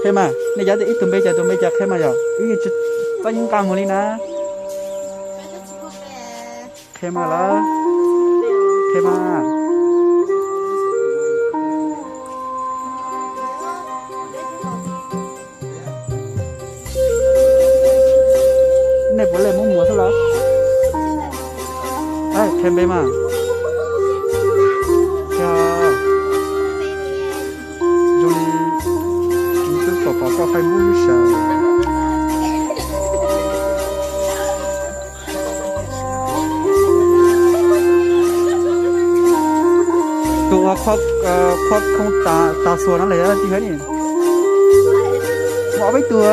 thế mà này giá thì ít tụi bây giờ thế mà giờ ít chút bao nhiêu cam một đi nè thế mà là thế mà này bữa lên muốn mua sao đó ai thêm bên mà cho rồi chúng tôi có phải mua saoตัวควักคงตาสวนอะไรอะจริงไหมนี่บอกไม่ตัว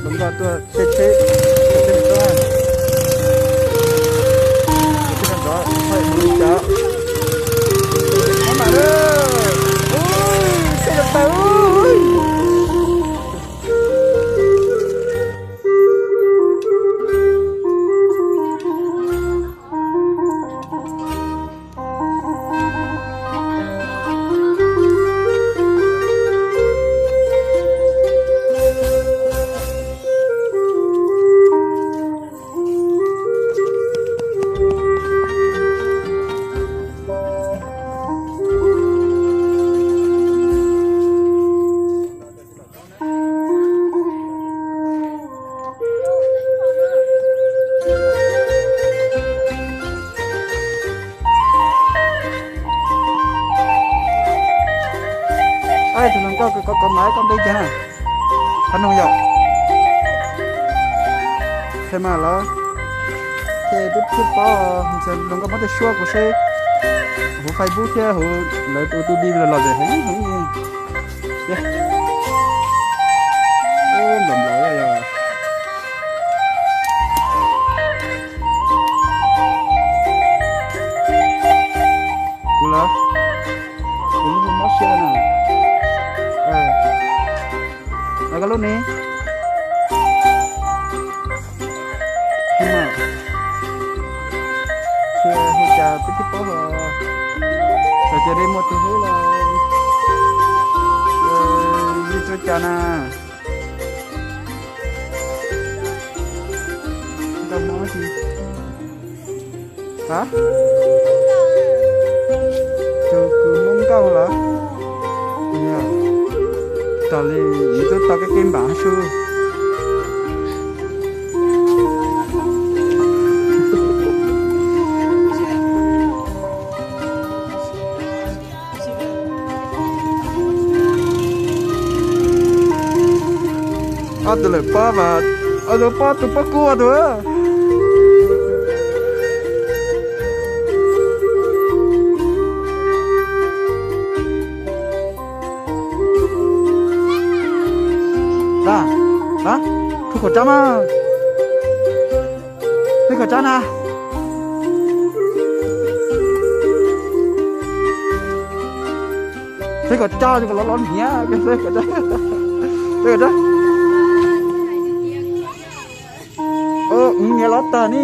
ลงตัวเช็ดตัวai thì nó có máy con đây chứ anh không vậy thế mà nó thế bút bút bao giờ nó có bắt được xua của xe của Facebook chứ hồi lấy tôi đi là gì hết ôm đầm lưỡi rồi cú lá cú nó mất xe nè cái lúc này nhưng mà khi hồi cha biết tiếp bao giờ chơi đây một thứ là đi chơi cha na đâu nói gì hả chơi cứ mông cao là tao lấy tôi tao cái kem bả xưa tôi lại pa và tôi pa tôi pa cua thôi hả? Cái khẩu trang à? Cái khẩu trang à? Cái khẩu trang thì còn lon nhé, cái khẩu trang, cái khẩu trang. Nghe lót ta ní.